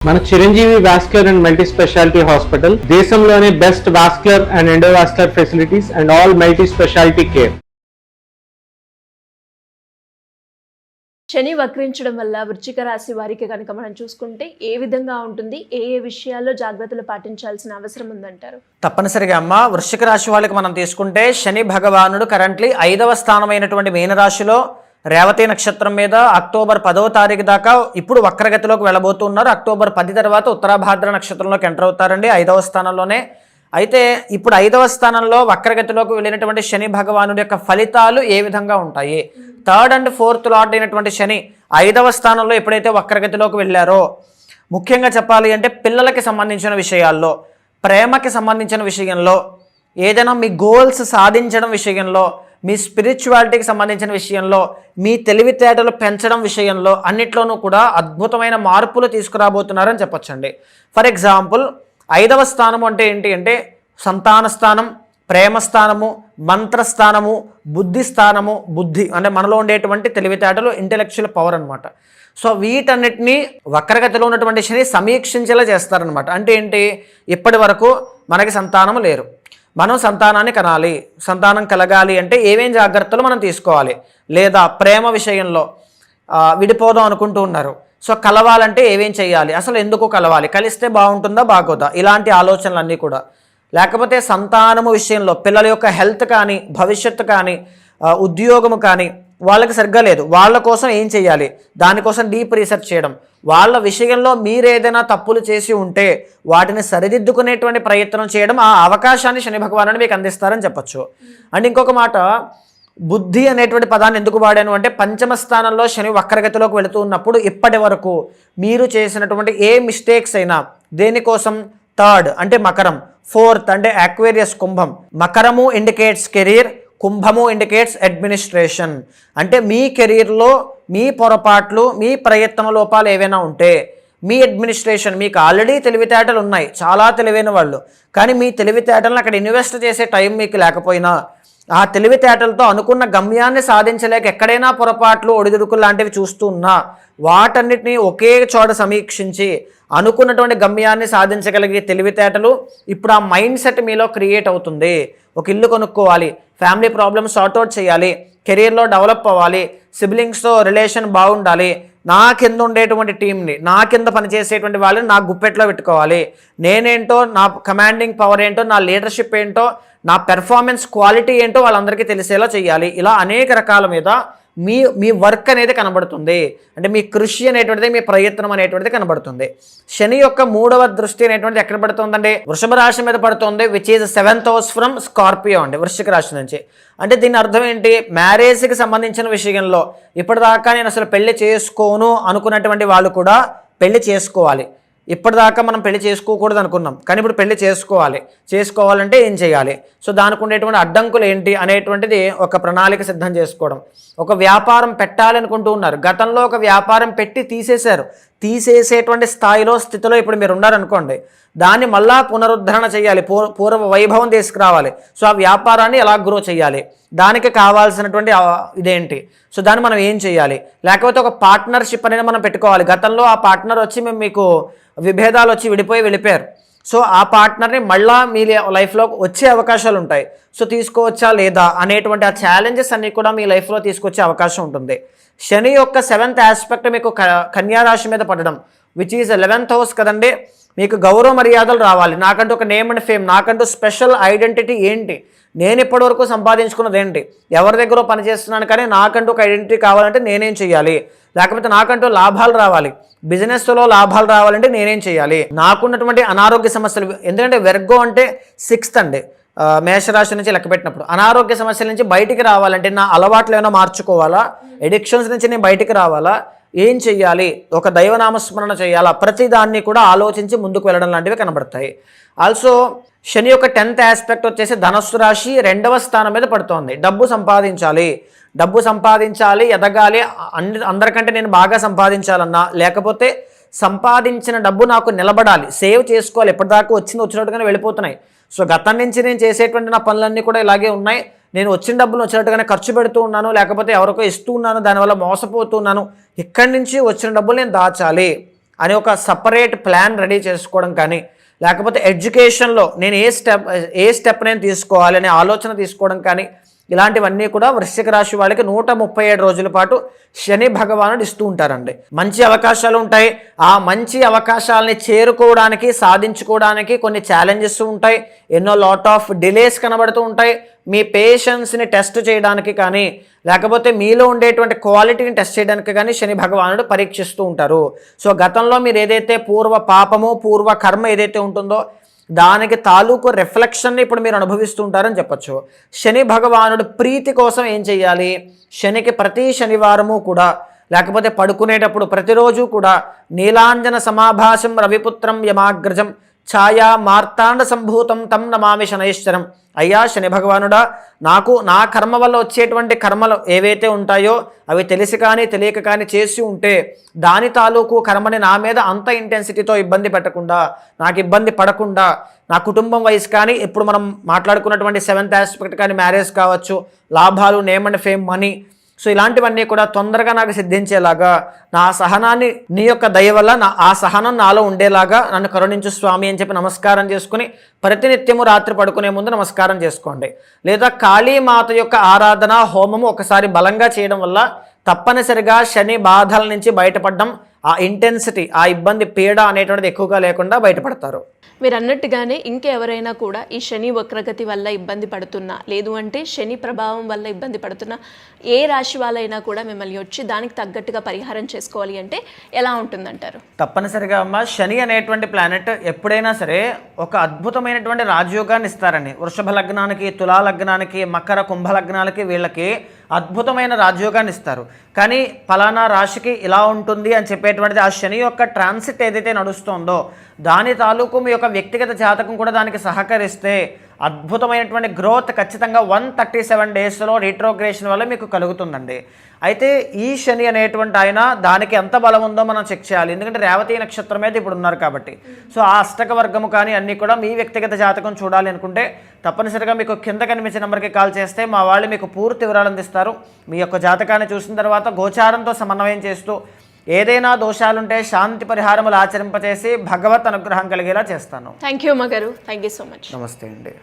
మన Chiranjeevi vascular and multi speciality hospital దేశంలోనే best vascular and endovascular facilities and all multi speciality care. శని వక్రించడం వల్ల వృశ్చిక రాశి వారికి కనుక మనం చూసుకుంటే ఏ విధంగా ఉంటుంది, ఏ ఏ విషయాల్లో జాగ్రత్తలు పాటించాల్సిన అవసరం ఉందంటారు? తప్పనిసరిగా అమ్మ, వృశ్చిక రాశి వాళ్ళకి మనం తీసుకుంటే శని భగవానుడు కరెంట్లీ 5వ స్థానమైనటువంటి మీనరాశిలో రేవతి నక్షత్రం మీద అక్టోబర్ 10వ తారీఖు దాకా ఇప్పుడు వక్రగతిలోకి వెళ్ళబోతున్నారు. అక్టోబర్ 10 తర్వాత ఉత్తరాభాద్ర నక్షత్రంలోకి ఎంటర్ అవుతారండి 5వ స్థానంలోనే. అయితే ఇప్పుడు 5వ స్థానంలో వక్రగతిలోకి వెళ్ళినటువంటి శని భగవానుడి యొక్క ఫలితాలు ఏ విధంగా ఉంటాయి? 3rd and 4th లార్డ్ అయినటువంటి శని 5వ స్థానంలో ఎప్పుడైతే వక్రగతిలోకి వెళ్ళారో, ముఖ్యంగా చెప్పాలి అంటే పిల్లలకి సంబంధించిన విషయాల్లో, ప్రేమకి సంబంధించిన విషయంలో, ఏదైనా మీ గోల్స్ సాధించడం విషయంలో, మీ స్పిరిచువాలిటీకి సంబంధించిన విషయంలో, మీ తెలివితేటలు పెంచడం విషయంలో అన్నిట్లోనూ కూడా అద్భుతమైన మార్పులు తీసుకురాబోతున్నారని చెప్పొచ్చండి. ఫర్ ఎగ్జాంపుల్ 5వ స్థానము అంటే ఏంటి అంటే సంతాన స్థానం, ప్రేమ స్థానము, మంత్రస్థానము, బుద్ధి స్థానము. బుద్ధి అంటే మనలో ఉండేటువంటి తెలివితేటలు, ఇంటెలెక్చువల్ పవర్ అనమాట. సో వీటన్నిటినీ వక్రగతిలో ఉన్నటువంటి శని సమీక్షించేలా చేస్తారనమాట. అంటే ఏంటి, ఇప్పటి వరకు మనకి సంతానము లేరు, మనం సంతానాన్ని కనాలి, సంతానం కలగాలి అంటే ఏమేం జాగ్రత్తలు మనం తీసుకోవాలి, లేదా ప్రేమ విషయంలో విడిపోదాం అనుకుంటూ ఉన్నారు, సో కలవాలంటే ఏమేం చేయాలి, అసలు ఎందుకు కలవాలి, కలిస్తే బాగుంటుందా బాగోదా, ఇలాంటి ఆలోచనలన్నీ కూడా. లేకపోతే సంతానము విషయంలో పిల్లల యొక్క హెల్త్ కానీ, భవిష్యత్తు కానీ, ఉద్యోగము కానీ వాళ్ళకి సరిగ్గా లేదు, వాళ్ళ కోసం ఏం చేయాలి, దానికోసం డీప్ రీసెర్చ్ చేయడం, వాళ్ళ విషయంలో మీరేదైనా తప్పులు చేసి ఉంటే వాటిని సరిదిద్దుకునేటువంటి ప్రయత్నం చేయడం, ఆ అవకాశాన్ని శని భగవానుడు మీకు అందిస్తారని చెప్పచ్చు. అండ్ ఇంకొక మాట, బుద్ధి అనేటువంటి పదాన్ని ఎందుకు వాడాను అంటే 5వ స్థానంలో శని వక్రగతిలోకి వెళుతూ ఉన్నప్పుడు ఇప్పటి వరకు మీరు చేసినటువంటి ఏ మిస్టేక్స్ అయినా, దేనికోసం 3rd అంటే మకరం, 4th అంటే అక్వేరియస్ కుంభం. మకరము ఇండికేట్స్ కెరీర్, కుంభము ఇండికేట్స్ అడ్మినిస్ట్రేషన్. అంటే మీ కెరీర్లో మీ పొరపాట్లు, మీ ప్రయత్న లోపాలు ఏవైనా ఉంటే, మీ అడ్మినిస్ట్రేషన్, మీకు ఆల్రెడీ తెలివితేటలు ఉన్నాయి, చాలా తెలివైన వాళ్ళు, కానీ మీ తెలివితేటలను అక్కడ ఇన్వెస్ట్ చేసే టైం మీకు లేకపోయినా, ఆ తెలివితేటలతో అనుకున్న గమ్యాన్ని సాధించలేక ఎక్కడైనా పొరపాట్లు, ఒడిదుడుకులు లాంటివి చూస్తూ ఉన్నా వాటన్నిటిని ఒకే చోట సమీక్షించి అనుకున్నటువంటి గమ్యాన్ని సాధించగలిగే తెలివితేటలు, ఇప్పుడు ఆ మైండ్ సెట్ మీలో క్రియేట్ అవుతుంది. ఒక ఇల్లు కొనుక్కోవాలి, ఫ్యామిలీ ప్రాబ్లమ్స్ సార్ట్అవుట్ చేయాలి, కెరీర్లో డెవలప్ అవ్వాలి, సిబ్లింగ్స్తో రిలేషన్ బాగుండాలి, నా కింద ఉండేటువంటి టీంని, నా కింద పనిచేసేటువంటి వాళ్ళని నా గుప్పెట్లో పెట్టుకోవాలి, నేనేంటో, నా కమాండింగ్ పవర్ ఏంటో, నా లీడర్షిప్ ఏంటో, నా పెర్ఫార్మెన్స్ క్వాలిటీ ఏంటో వాళ్ళందరికీ తెలిసేలా చేయాలి. ఇలా అనేక రకాల మీద మీ వర్క్ అనేది కనబడుతుంది. అంటే మీ కృషి అనేటువంటిది, మీ ప్రయత్నం అనేటువంటిది కనబడుతుంది. శని యొక్క 3వ దృష్టి అనేటువంటిది ఎక్కడ పడుతుందండి? వృషభ రాశి మీద పడుతుంది, which is 7th house from Scorpio అండి, వృశ్చిక రాశి నుంచి. అంటే దీని అర్థం ఏంటి, మ్యారేజ్కి సంబంధించిన విషయంలో ఇప్పటిదాకా నేను అసలు పెళ్లి చేసుకోను అనుకున్నటువంటి వాళ్ళు కూడా పెళ్లి చేసుకోవాలి. ఇప్పటిదాకా మనం పెళ్లి చేసుకోకూడదు అనుకున్నాం, కానీ ఇప్పుడు పెళ్లి చేసుకోవాలంటే ఏం చేయాలి, సో దానికి ఉండేటువంటి అడ్డంకులు ఏంటి అనేటువంటిది ఒక ప్రణాళిక సిద్ధం చేసుకోవడం. ఒక వ్యాపారం పెట్టాలనుకుంటూ ఉన్నారు, గతంలో ఒక వ్యాపారం పెట్టి తీసేసేటువంటి స్థితిలో ఇప్పుడు మీరు ఉన్నారనుకోండి, దాన్ని మళ్ళా పునరుద్ధరణ చేయాలి, పూర్వ వైభవం తీసుకురావాలి. సో ఆ వ్యాపారాన్ని ఎలా గ్రో చేయాలి, దానికి కావాల్సినటువంటి ఇదేంటి, సో దాన్ని మనం ఏం చేయాలి, లేకపోతే ఒక పార్ట్నర్షిప్ అనేది మనం పెట్టుకోవాలి. గతంలో ఆ పార్ట్నర్ వచ్చి మీకు విభేదాలు వచ్చి వెళ్ళిపోయారు, సో ఆ పార్ట్నర్ని మళ్ళా మీ లైఫ్లో వచ్చే అవకాశాలు ఉంటాయి. సో తీసుకోవచ్చా లేదా అనేటువంటి ఆ ఛాలెంజెస్ అన్నీ కూడా మీ లైఫ్లో తీసుకొచ్చే అవకాశం ఉంటుంది. శని యొక్క 7th ఆస్పెక్ట్ మీకు కన్యా రాశి మీద పడడం, విచ్ ఈజ్ 11th house కదండి. మీకు గౌరవ మర్యాదలు రావాలి, నాకంటూ ఒక నేమ్ అండ్ ఫేమ్, నాకంటూ స్పెషల్ ఐడెంటిటీ ఏంటి, నేను ఇప్పటివరకు సంపాదించుకున్నది ఏంటి, ఎవరి దగ్గర పనిచేస్తున్నాను కానీ నాకంటూ ఒక ఐడెంటిటీ కావాలంటే నేనేం చేయాలి, లేకపోతే నాకంటూ లాభాలు రావాలి, బిజినెస్లో లాభాలు రావాలంటే నేనేం చేయాలి, నాకున్నటువంటి అనారోగ్య సమస్యలు, ఎందుకంటే వెర్గో అంటే 6th అండి, మేషరాశి నుంచి లెక్క పెట్టినప్పుడు అనారోగ్య సమస్యల నుంచి బయటికి రావాలంటే నా అలవాట్లు ఏమైనా మార్చుకోవాలా, ఎడిక్షన్స్ నుంచి నేను బయటికి రావాలా, ఏం చెయ్యాలి, ఒక దైవనామస్మరణ చేయాలా, ప్రతిదాన్ని కూడా ఆలోచించి ముందుకు వెళ్ళడం లాంటివి కనబడతాయి. ఆల్సో శని యొక్క 10th ఆస్పెక్ట్ వచ్చేసి ధనస్సు రాశి 2వ స్థానం మీద పడుతోంది. డబ్బు సంపాదించాలి, ఎదగాలి, అందరికంటే నేను బాగా సంపాదించాలన్నా, లేకపోతే సంపాదించిన డబ్బు నాకు నిలబడాలి, సేవ్ చేసుకోవాలి, ఎప్పటిదాకా వచ్చినట్టుగానే వెళ్ళిపోతున్నాయి. సో గతం నుంచి నేను చేసేటువంటి నా పనులన్నీ కూడా ఇలాగే ఉన్నాయి, నేను వచ్చిన డబ్బులు వచ్చినట్టుగానే ఖర్చు పెడుతూ ఉన్నాను, లేకపోతే ఎవరికో ఇస్తూ ఉన్నాను, దానివల్ల మోసపోతున్నాను, ఇక్కడి నుంచి వచ్చిన డబ్బులు నేను దాచాలి అని ఒక సపరేట్ ప్లాన్ రెడీ చేసుకోవడం కానీ, లేకపోతే ఎడ్యుకేషన్లో నేను ఏ స్టెప్ నేను తీసుకోవాలి అనే ఆలోచన తీసుకోవడం కానీ, ఇలాంటివన్నీ కూడా వృశ్చిక రాశి వాళ్ళకి 137 రోజుల పాటు శని భగవానుడు ఇస్తూ ఉంటారండి. మంచి అవకాశాలు ఉంటాయి. ఆ మంచి అవకాశాలని చేరుకోవడానికి, సాధించుకోవడానికి కొన్ని ఛాలెంజెస్ ఉంటాయి. ఎన్నో లాట్ ఆఫ్ డిలేస్ కనబడుతూ ఉంటాయి. మీ పేషెన్స్ని టెస్ట్ చేయడానికి కానీ, లేకపోతే మీలో ఉండేటువంటి క్వాలిటీని టెస్ట్ చేయడానికి కానీ శని భగవానుడు పరీక్షిస్తూ ఉంటారు. సో గతంలో మీరు ఏదైతే పూర్వ పాపము, పూర్వ కర్మ ఏదైతే ఉంటుందో దానికి తాలూకు రిఫ్లెక్షన్ని ఇప్పుడు మీరు అనుభవిస్తూ ఉంటారని చెప్పచ్చు. శని భగవానుడు ప్రీతి కోసం ఏం చేయాలి? శనికి ప్రతి శనివారము కూడా, లేకపోతే పడుకునేటప్పుడు ప్రతిరోజు కూడా నీలాంజన సమాభాసం రవిపుత్రం యమాగ్రజం ఛాయా మార్తాండ సంభూతం తం నమామి శనైశ్వరం. అయ్యా శని భగవానుడా, నాకు నా కర్మ వల్ల వచ్చేటువంటి కర్మలు ఏవైతే ఉంటాయో అవి తెలిసి కానీ తెలియక కానీ చేసి ఉంటే దాని తాలూకు కర్మని నా మీద అంత ఇంటెన్సిటీతో ఇబ్బంది పెట్టకుండా, నాకు ఇబ్బంది పడకుండా, నా కుటుంబం వయసు కానీ, ఇప్పుడు మనం మాట్లాడుకున్నటువంటి 7th ఆస్పెక్ట్ కానీ, మ్యారేజ్ కావచ్చు, లాభాలు, name and fame, money, so ఇలాంటివన్నీ కూడా తొందరగా నాకు సిద్ధించేలాగా, నా సహనాన్ని నీ యొక్క దయ వల్ల ఆ సహనం నాలో ఉండేలాగా నన్ను కరుణించు స్వామి అని చెప్పి నమస్కారం చేసుకుని ప్రతినిత్యము రాత్రి పడుకునే ముందు నమస్కారం చేసుకోండి. లేదా కాళీమాత యొక్క ఆరాధన, హోమము ఒకసారి బలంగా చేయడం వల్ల తప్పనిసరిగా శని బాధల నుంచి బయటపడడం, ఆ ఇంటెన్సిటీ, ఆ ఇబ్బంది, పీడ అనేటువంటిది ఎక్కువగా లేకుండా బయటపడతారు. మీరు అన్నట్టుగానే ఇంకెవరైనా కూడా ఈ శని వక్రగతి వల్ల ఇబ్బంది పడుతున్నా, లేదు అంటే శని ప్రభావం వల్ల ఇబ్బంది పడుతున్నా, ఏ రాశి వాళ్ళైనా కూడా మిమ్మల్ని వచ్చి దానికి తగ్గట్టుగా పరిహారం చేసుకోవాలి అంటే ఎలా ఉంటుందంటారు? తప్పనిసరిగా అమ్మ, శని అనేటువంటి ప్లానెట్ ఎప్పుడైనా సరే ఒక అద్భుతమైనటువంటి రాజయోగాన్ని ఇస్తారని. వృషభ లగ్నానికి, తులా లగ్నానికి, మకర కుంభ లగ్నాలకి వీళ్ళకి అద్భుతమైన రాజయోగాన్ని ఇస్తారు. కానీ ఫలానా రాశికి ఇలా ఉంటుంది అని చెప్పేటువంటిది ఆ శని యొక్క ట్రాన్సిట్ ఏదైతే నడుస్తుందో దాని తాలూకు మీ యొక్క వ్యక్తిగత జాతకం కూడా దానికి సహకరిస్తే అద్భుతమైనటువంటి గ్రోత్ ఖచ్చితంగా 137 డేస్లో రీట్రోగ్రేషన్ వల్ల మీకు కలుగుతుందండి. అయితే ఈ శని అనేటువంటి ఆయన దానికి ఎంత బలం ఉందో మనం చెక్ చేయాలి. ఎందుకంటే రేవతి నక్షత్రం మీద ఇప్పుడు ఉన్నారు కాబట్టి. సో ఆ అష్టక వర్గము కానీ అన్నీ కూడా మీ వ్యక్తిగత జాతకం చూడాలి అనుకుంటే తప్పనిసరిగా మీకు కింద కనిపించే నెంబర్కి కాల్ చేస్తే మా వాళ్ళు మీకు పూర్తి వివరాలు అందిస్తారు. మీ యొక్క జాతకాన్ని చూసిన తర్వాత గోచారంతో సమన్వయం చేస్తూ ఏదైనా దోషాలుంటే శాంతి పరిహారములు ఆచరింపచేసి భగవత్ అనుగ్రహం కలిగేలా చేస్తాను. థ్యాంక్ యూ అమ్మగారు. Thank you so much. నమస్తే అండి.